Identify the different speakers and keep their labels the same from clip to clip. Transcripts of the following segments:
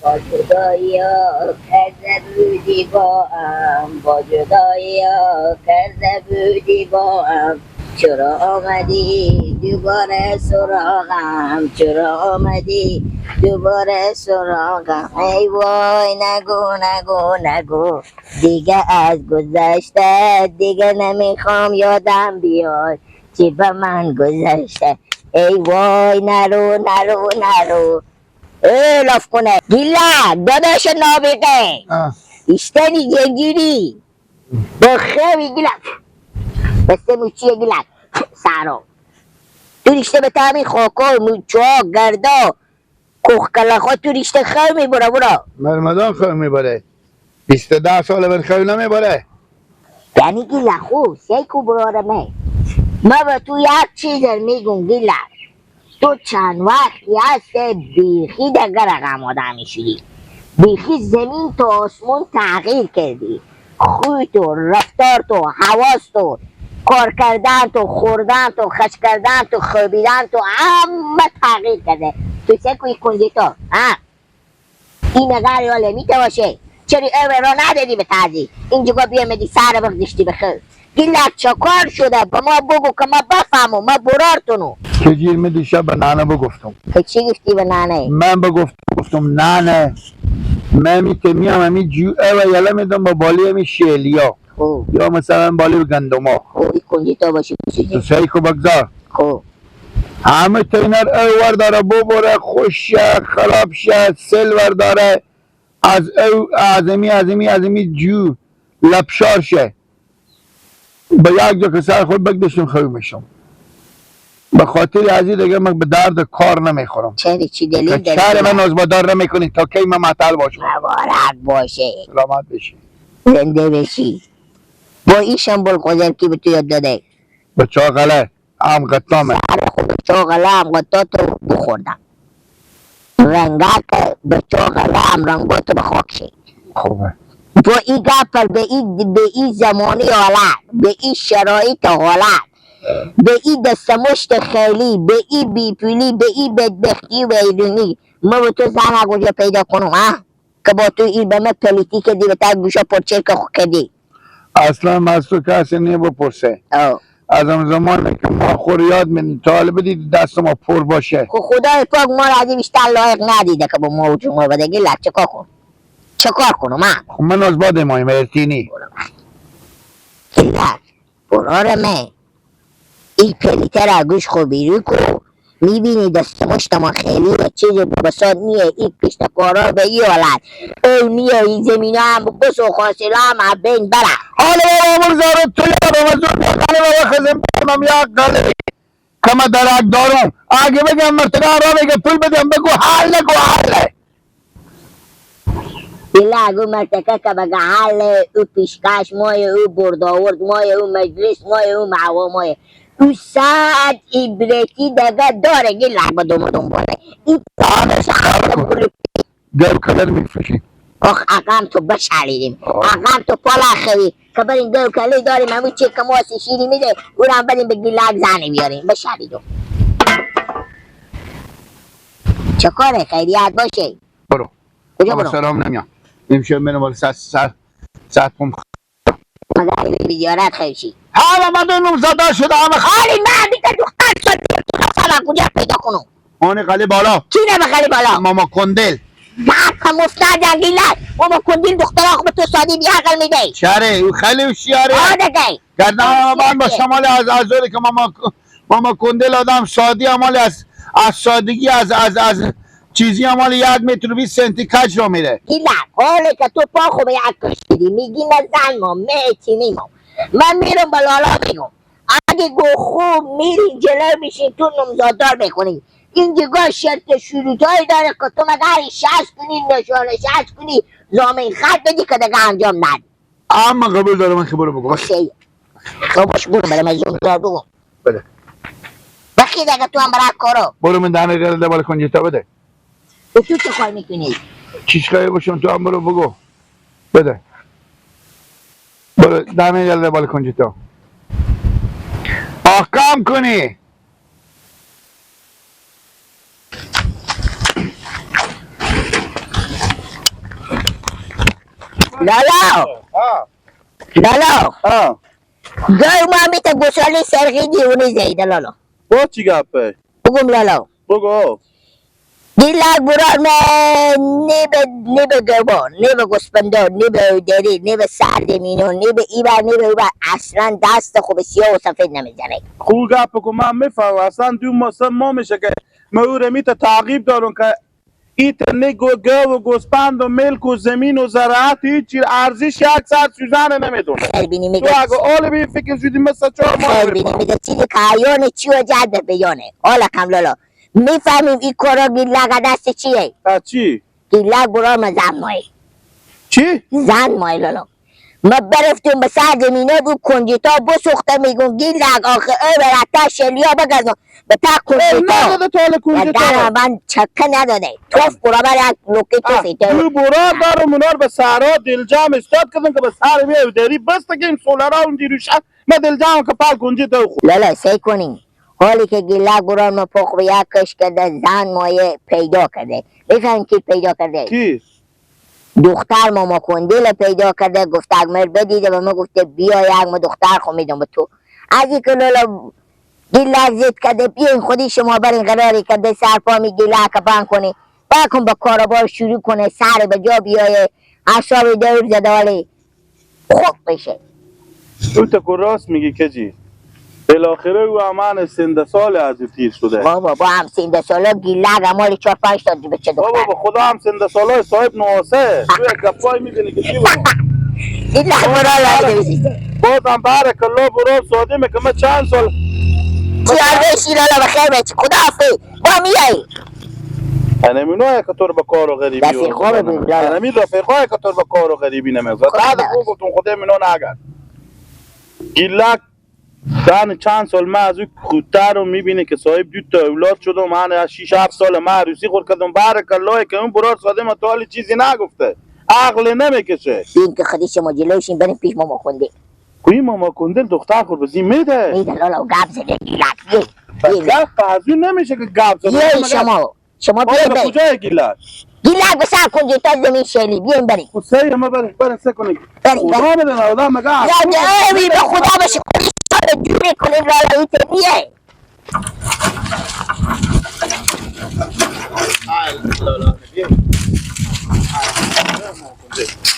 Speaker 1: با جدایی ها کرده بودی با هم، با جدایی ها کرده بودی با هم. چرا آمدی دوباره سراغم، چرا آمدی دوباره سراغم؟ ای وای نگو نگو نگو دیگه، از گذشته دیگه نمیخوام یادم بیاد چی به من گذشته. ای وای نرو نرو نرو. لاف کنه گیلا داداش نابغه اشتنی جنگیری بخیوی گیلا بسته موچیه گیلا سارو تو ریشته به تامی خوکو موچو گردو کوخ کلاخو تو ریشته خیو میبره برا
Speaker 2: مرمدان خیو میبره 10 ساله بر خیو نمیبره
Speaker 1: یعنی گیلا خو سیکو برارمه ما به تو یک چیز میگم گیلا تو چند وقتی هست بیخی دگر رقم آدمی شدی بیخی زمین تو آسمون تغییر کردی خوی تو رفتار تو حواس تو کار کردن تو خوردن تو خش کردن تو خوابیدن تو همه تغییر کرده تو چه کوی کندی تو این نگر یاله میته باشه چرا اوه را ندادی به تازی اینجا بیامدی سر بغدشتی بخیر گلت چکار شده با ما بگو که ما بفهمو ما برارتونو
Speaker 2: که جیرم دیشب به نانه بگفتم
Speaker 1: که چی گفتی به نانه؟
Speaker 2: من گفتم نانه من میتونم همی جو اوه یاله میدم با بالی همی شیلیا یا مثلا بالی گندما
Speaker 1: این کنجی تو باشی
Speaker 2: تو سیکو بگذار همه تینر اوور داره ببره خوش شه خراب شه سلور داره از او ازمی جو لپشار شه به یک جا که سر خود بگدشتم خوی میشم به خاطر ازی دیگه من به درد کار نمیخورم
Speaker 1: چرا چی دلیل داری؟
Speaker 2: شهر من نازبادار نمیکنی تا کی من معطل باشم
Speaker 1: مبارک باشه
Speaker 2: سلامت بشی
Speaker 1: زنده بشی با ایشم بول قدر کی به تو یاد داده
Speaker 2: به چاقله هم قطامه
Speaker 1: سر خود چاقله هم قطاتو بخوردم رنگک به چاقله هم رنگاتو به خاک شد
Speaker 2: خوبه
Speaker 1: با این گپر به این زمانی حالت به این شرایط حالت به این دستمشت خیلی به این بیپولی به این بدبختی و ایرونی ما به تو زن کجا پیدا کنم که با تو این به من پلیتی کردی به تا گوشا پرچر که خود کردی
Speaker 2: اصلا من از تو کسی نی بپرسه از هم زمانی که ما خوریاد من طالب دید دست ما پر باشه
Speaker 1: خدای پاک ما را ازی بیشتر لایق ندیده که با ما و جمعه بدگی لب چه کار کن چه کار کنم
Speaker 2: من از باد مایم ارتینی
Speaker 1: گلت برارمه این پلیته را گوش خوبی رو کن میبینی دست مشت ما خیلی و چیز بساد نیه این پشت کارا به این حالت او نیه این زمینه هم بس و خاصله هم بین بره
Speaker 2: حالا بابا مرزارو تو یادم از اون بخانه بابا خزم بکنم یک گله که من درک دارم اگه بگم مرتبه را بگه پول بدم بگو حل نگو حله
Speaker 1: بله اگو مرتکه که بگه حل او پیشکش مای او برداورد مای او مجلس مای او معوا مای او ساعت ایبرتی دگه داره گله با دوم باره این تانش حل
Speaker 2: گل کلر میفروشی
Speaker 1: آخ اقام تو بشالیدیم اقام تو پالا خوی که بریم گل کلی داریم همون چه که ماسی شیری میده او رو هم بریم به گیلک زنی بیاریم بشالیدم چه کاره خیریت باشه
Speaker 2: برو
Speaker 1: کجا برو؟
Speaker 2: سلام نمیام امشب منو بالا ست پوم
Speaker 1: مگر این بیدیارت خیشی
Speaker 2: همه مدونم زده شده همه
Speaker 1: خالی من دیگه دختر شد تو سلام کجا پیدا کنم
Speaker 2: آنی قلی بالا
Speaker 1: کی نه بخلی بالا؟
Speaker 2: ماما کندل
Speaker 1: که مفتاد جنگیلت ماما کندین دخترها خب تو سادی بیا عقل میده
Speaker 2: شره او خیلی هوشیاره
Speaker 1: آدگه
Speaker 2: گردن من با شمال از دوری که ماما کندل آدم سادی عمال از سادگی از چیزی عمال 1 متر و 20 سنتی کج رو میره
Speaker 1: گیلت حاله که تو پا خوبه یک کشیدی میگی نه زن ما مهتی نیمام من میرم با لالا بگم اگه گو خوب میری جلو میشین تو نمزاددار بکنی این دیگه شرط شروطایی داره که تو مگر شست کنی نشانه شست کنی زامین خط بدی که دیگه انجام ندی
Speaker 2: اما قبول داره من که برو بگو
Speaker 1: باشه باش برو برم از اون دار بگم
Speaker 2: بده
Speaker 1: بخی دیگه تو هم برای کارو
Speaker 2: برو من دانه گرده بالا کنجیتا بده
Speaker 1: تو چه کار میکنی؟
Speaker 2: چیش خواهی باشم تو هم برو بگو بده برو دانه گرده بالا کنجیتا کم کنی
Speaker 1: لالا لالا گای ما میت گوشالی سرخی دیونه زیده لالا
Speaker 3: با چی گپه؟
Speaker 1: بگم لالا
Speaker 3: بگو
Speaker 1: دیلک برار من نیبه گربان نیبه گسپندار نیبه دری نیبه سردمینون نیبه ایبر نیبه اوبر اصلا دست خوب سیاه و سفید نمیزنه
Speaker 3: خوب گپه که من میفهم اصلا دو ما میشه که ما او رو میت تعقیب دارم که ایت نگو گو و گسپند و ملک و زمین و زراعت هیچی ارزش 100 سوزن نمیدونه
Speaker 1: خیلی بینی
Speaker 3: تو
Speaker 1: میگه
Speaker 3: اگه آل بی فکر شدی مثل 4 ماه
Speaker 1: خیلی بینی میگه چیزی که عیانه چی و جد بیانه حالا کم لالا میفهمیم این کارا گیلک دست چیه
Speaker 3: چی؟
Speaker 1: گیلک برار من زن مایی
Speaker 3: چی؟
Speaker 1: زن مایی لالا ما برفتیم به سر زمینه دو کنجیتا بسوخته میگون گیلک آخه ای برتا شلیا بگردم به تا کنجیتا
Speaker 3: نداده تال
Speaker 1: و
Speaker 3: کنجه
Speaker 1: در من چکه نداده توف برابر یک لوکی توفی
Speaker 3: تو برا دارم منار به سهرا دلجام استاد کردن که به سهر بیایو داری بس تکیم سولارا اونجی روشن من دلجام که پل کنجه تو خود
Speaker 1: لالا سی کنین حالی که گیلک برار ما پخ به یک کش کرده زن مایه پیدا کرده بفهم کی پیدا کرده
Speaker 3: کی؟
Speaker 1: دختر ماما کندیل پیدا کرده گفته اگمر بدیده و ما گفته بیا یک ما دختر خو میدم به تو از این که لالا گیلک زد کرده بیاین خودی شما برین قراری کرده سرپا می گیلک بند کنی بکن با کاربار شروع کنه سر به جا بیایه اصاب دور زده ولی خوب بشه
Speaker 3: تو تکو راست میگی کجی بالاخره او امان سنده سال از او تیر شده
Speaker 1: بابا هم سینده سالا گیلک امالی 4-5 تا بچه
Speaker 3: بابا
Speaker 1: دختر
Speaker 3: به خدا هم سنده سالای صاحب نواسه تو یک گپای میدونی که چی بگم
Speaker 1: گیلک برا لایده بسیده
Speaker 3: بازم بارک الله برو ساده میگه من چند سال
Speaker 1: چیار بشی لالا بخیر بچه خدا حافظ با میایی
Speaker 3: انمینوه که تو رو به کار و غریبی
Speaker 1: دستی خوبه بود لالا
Speaker 3: انمی رفیقای که تو رو به کار و غریبی نمیزد بعد خوب گفتم خدا منو نگرد گیلک دن چند سال من از او خودتر رو میبینه که صاحب دو تا اولاد شد و من از 6-7 سال من عروسی خورد کردم بارک الله که اون برار ساده من تو حالی چیزی نگفته عقل نمیکشه
Speaker 1: بیم که خودی شما جلوشین بریم پیش ماما خونده
Speaker 3: کوی ماما کندل دختر خور بزی میده
Speaker 1: میده لالا و گب زده گیلک
Speaker 3: گفت از اون نمیشه که گفت زده
Speaker 1: بیایی شما بیاین بریم
Speaker 3: کجای گیلک
Speaker 1: گیلک بسر کنجی تا زمین شیلی بیاین بریم
Speaker 3: سه ما بریم سه کنیم
Speaker 1: بریم
Speaker 3: خدا میدن آدم مگه
Speaker 1: یا به خدا بشه خودی شما جوری کنیم لالا ایت بیای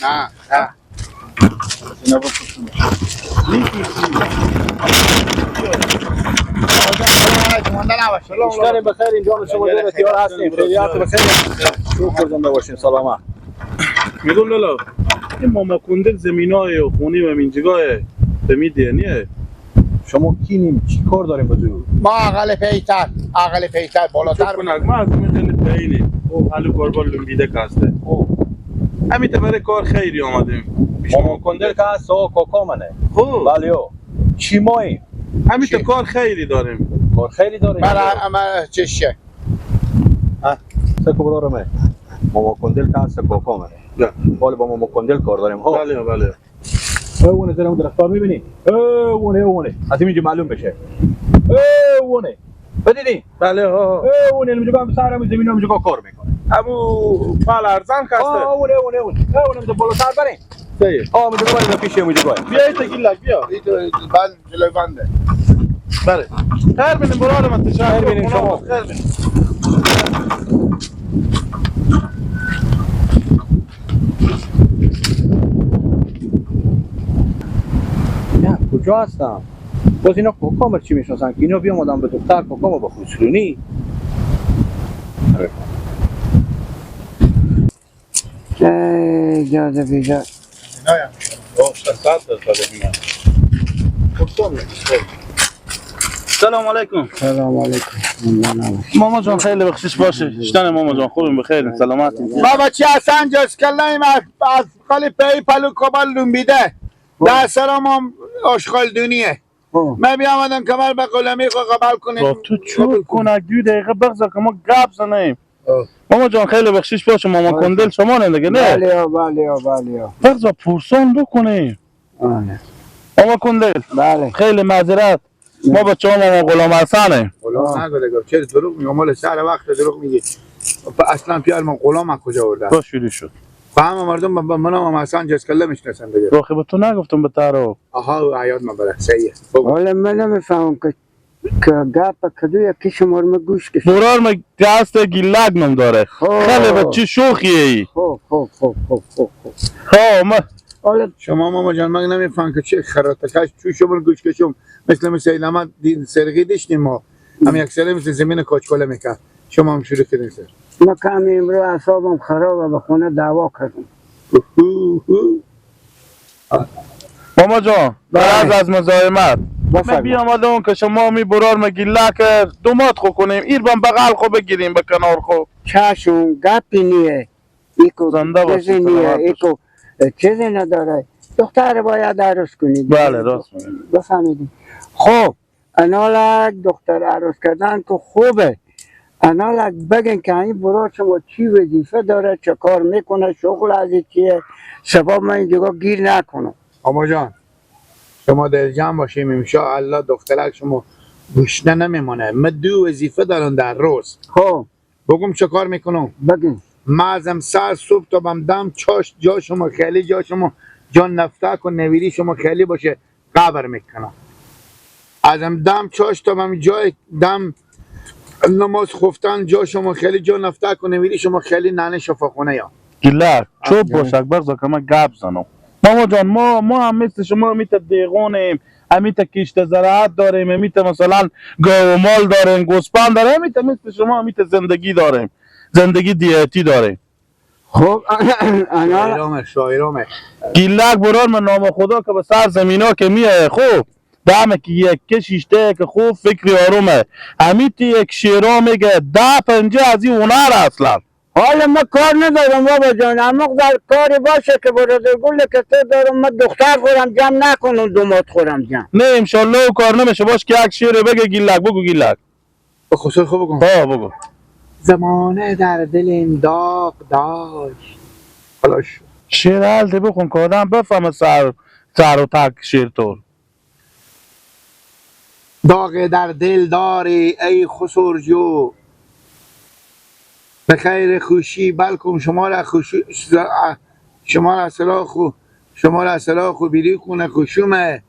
Speaker 2: نه نه
Speaker 4: بیشتر بخیر اینجا شما دو بسیار هستیم خیلیات بخیر شکر زنده باشین سلامت
Speaker 3: میگم لالا این ماما کندل زمینای و خونی و منجگاه به میدینیه
Speaker 4: شما کینیم چی کار داریم بزرگ
Speaker 2: ما عقل پیتر بالاتر
Speaker 3: کنک ما از این خیلی تعیینی حلو کاربار لنبیده کسته همین برای کار خیلی آمدیم
Speaker 4: شما کندل که هست او کوکا منه
Speaker 3: خوب
Speaker 4: بله او چی مایی
Speaker 3: همین کار خیلی داریم
Speaker 4: کار خیلی داریم
Speaker 2: من چشه
Speaker 4: سکو برارم ماما کندل که هست کوکا منه بالا با ماما کندل کار داریم ها
Speaker 3: بله بله
Speaker 4: اونه زیر اون درختار میبینی اونه از اینجا معلوم بشه اونه بدیدی
Speaker 3: بله ها
Speaker 4: اونه اینجا هم سر همین زمین همینجا کار میکنه
Speaker 3: ابو پال ارزان کسته
Speaker 4: اونه اینجا بالاتر برین
Speaker 3: سیه
Speaker 4: اینجا برین پیش اینجا
Speaker 3: بیا ایتا گیلک بیا
Speaker 2: بند جلوی بنده
Speaker 3: بله خیر بینیم برای من تشکر
Speaker 4: خیر بینیم شما.
Speaker 3: خیر بینیم
Speaker 4: نه کجا هستم باز اینا کوکامر چی میشناسن که اینا بیامدن به دختر کوکامر با خسرونی
Speaker 2: اجازه بیجا
Speaker 3: سلام علیکم
Speaker 2: سلام علیکم
Speaker 3: ماما جان خیلی بخشش باشه شتن ماما جان خوبیم بخیر سلامتیم
Speaker 2: بابا چی هستن جز کلیم از خالی پی پلو کبال لنبیده در سرم هم اشغال دونیه من بیامدم کمر به غلامی خو قبل کنیم
Speaker 3: تو چوب کنک 2 دقیقه بغضا که ما گپ زنیم ماما جان خیلی بخشش باشه ماما کندل شما نه دیگه نه
Speaker 2: بله
Speaker 3: بغضا پرسان بکنیم ماما کندل
Speaker 2: بله
Speaker 3: خیلی معذرت ما بچه ها ماما غلام حسنه
Speaker 2: غلام نگو چرا دروغ میگی مال سر وقت دروغ میگی اصلا پیال من غلام از کجا آورده
Speaker 3: با شروع شد
Speaker 2: همه مردم من هم حسن جسکله میشناسن دیگه.
Speaker 3: روخی به تو نگفتم به تارو.
Speaker 2: آها عیاد من بره صحیحه. بگو.
Speaker 5: حالا من نمیفهمم که گپ کدو یکی شما رو گوش کشید.
Speaker 3: برار ما دست گیلک نم داره. خیلی بچه شوخیه ای.
Speaker 5: خوب.
Speaker 3: ما
Speaker 5: حالا
Speaker 2: شما ماما جان من نمیفهم که چه خراتکش چو شما گوش کشم مثل ایلما دین سرگی داشتیم ما هم یک سره مثل زمین کوچکله میکرد شما هم شروع کردین سر
Speaker 5: ما کمی امروز اعصابم خرابه به خونه دعوا کردم.
Speaker 3: ماما جان براز از مزاحمت من
Speaker 5: بفرمایید.
Speaker 3: بیام آدم که شما می برار ما گیلک دومات خو کنیم ایر بم بغل خو بگیریم به کنار خو
Speaker 5: چشم گپی نیه ایکو
Speaker 3: زنده باشی،
Speaker 5: چیزی نیه
Speaker 3: سلامت
Speaker 5: ایکو چیزی نداره. دختر باید عروس کنید.
Speaker 3: بله راست میگی.
Speaker 5: بفهمیدی. خب انالک دختر عروس کردن که خوبه. انالک بگن که این برای شما چی وظیفه داره، چه کار میکنه، شغل از چیه، سبب من اینجا گیر نکنم.
Speaker 2: ماما جان شما دل جمع باشیم انشاءالله دخترک شما گشنه نمیمونه من دو وظیفه دارم در روز
Speaker 5: خب
Speaker 2: بگم چه کار میکنم
Speaker 5: بگین.
Speaker 2: مازم سر صبح تا بم دم چاش جا شما خیلی جا شما جان نفتک و نویری شما خیلی باشه قبر میکنم ازم دم چاش تا بم جای دم نماز خفتن جا شما خیلی جا نفتک و نویری شما خیلی ننه شفاخونه یا
Speaker 3: گیلک چوب باش اکبر زا که من گپ زنم ماما جان ما هم مثل شما میت دیغونیم امیت کشت زراعت داریم امیت مثلا گاو و مال داریم گوسپند داریم امیت مثل شما امیت زندگی داریم زندگی دیتی داریم
Speaker 5: خب انال
Speaker 2: شاعرامه
Speaker 3: گیلک برار من نام خدا که به سر زمین ها که میه خوب دمه که یک کشیشته که خوب فکری آرومه امیت یک شیرا میگه 10-15 از این هنر اصلا
Speaker 5: حالا ما کار ندارم بابا جان، اما در کاری باشه که برادر گل که تو دارم ما دختر خورم جمع نکنم دومات خورم جمع.
Speaker 3: نه انشالله و کار نمیشه باش که یک شعر بگه گیلک بگو گیلک
Speaker 2: خسر خوب بگم
Speaker 3: بگو
Speaker 2: زمانه در دل داغ داشت خلاص
Speaker 3: شعر حالتی بخون که آدم بفهمه سر و تک شعر طور
Speaker 2: داغ در دل داری ای خسر جو به خیر خوشی بلکم شما را خوشی شما را اصلاح خو بیری کنه خوشومه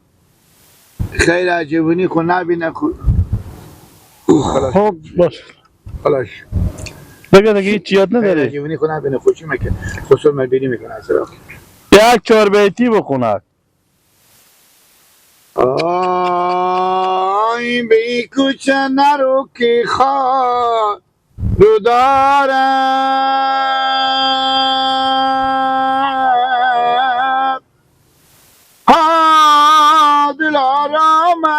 Speaker 2: خیر عجبونی خو نبینه
Speaker 3: خب باش
Speaker 2: خلاص
Speaker 3: بگه دیگه هیچ یاد
Speaker 2: خیر
Speaker 3: نداری
Speaker 2: عجبونی خو نبینه خوشومه که خسر مبینی میکنه اصلاح
Speaker 3: یک 4 بیتی بخونه
Speaker 2: آی بی کوچه نرو که خواه رو دارم دلارامه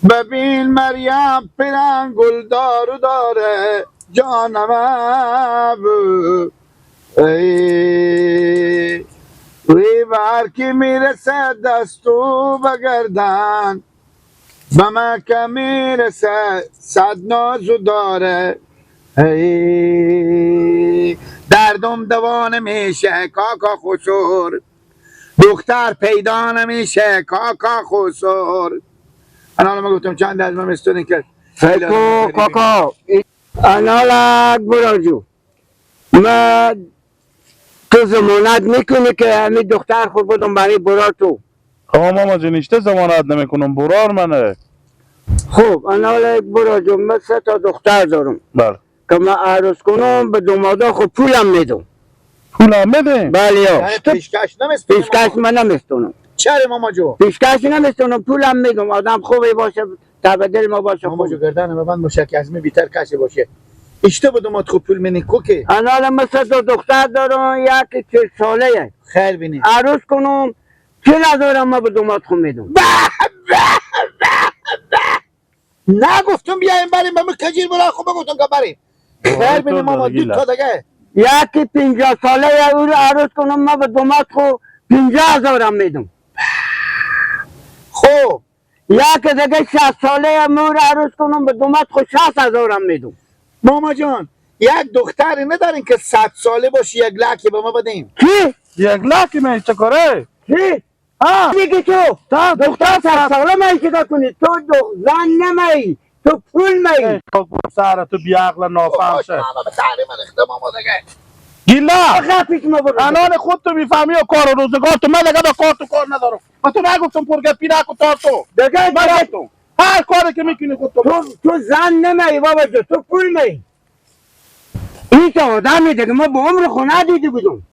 Speaker 2: ببین مریم پیرن گل دارو داره جانم ای وی بر که میرسه دستو بگردن به مکه میرسه صد نازو داره ای دردم دوانه میشه کاکا خسر دختر پیدا نمیشه کاکا خسر حالا من گفتم چند از من مستونی که
Speaker 5: فکو کاکا انالک براجو ما تو زمانت میکنی که همین دختر خود بودم برای برا تو.
Speaker 3: آقا ماما جنیشته زمانت نمیکنم برار منه
Speaker 5: خب انالک براجو من 3 تا دختر دارم
Speaker 3: بله
Speaker 5: که من عروس کنم به دومادا خود پولم میدم.
Speaker 3: پولم بده
Speaker 5: بله یا
Speaker 2: پیشکش نمیستونم
Speaker 5: پیشکش من نمیستونم
Speaker 2: چرا ماما جو
Speaker 5: پیشکش نمیستونم پولم میدم آدم خوبی باشه تبدیل ما باشه
Speaker 2: ماما جو
Speaker 5: خوب.
Speaker 2: گردن من باشه که از می بیتر کسی باشه اشته بودم ات خوب پول منی کوکه
Speaker 5: انال من 3 تا دختر دارم یکی 40 ساله
Speaker 2: خیر بینی
Speaker 5: عروس کنم 40,000 ما به دومات خود میدم.
Speaker 2: نگفتم بیایم بریم من کجیر برای خوب گفتم که بریم خیر بینی ماما دو تا دیگه
Speaker 5: یکی 50 ساله او رو عروس کنم ما به دومات خود 50,000 میدم.
Speaker 2: خب
Speaker 5: یکی دیگه 60 ساله او رو عروس کنم به دومات خود 60,000 میدم.
Speaker 2: ماما جان یک دختری ندارین که 100 ساله باشه یک لکی به ما بدیم
Speaker 5: چی؟
Speaker 3: 1 لکی من چه کاره
Speaker 5: چی؟
Speaker 3: ها
Speaker 5: میگی تو دختر 100 ساله می چیکار کنی؟ تو زن نمی تو پول می.
Speaker 3: سر تو بیعقل نافهم شه
Speaker 2: ماما به تعلیم من اخته ماما دیگه
Speaker 3: گیلا
Speaker 5: آخه پیش ما برو
Speaker 3: انان خود تو میفهمی و کار و روزگار تو، من دیگه به کار تو کار ندارم. و تو نگفتم پرگپی نکن تا تو
Speaker 5: دیگه
Speaker 3: براتون هر کاری که میکنی خود تو
Speaker 5: تو زن نمی بابا جو، تو پول می این که آدمی دیگه ما با عمر خونه دیدی بودم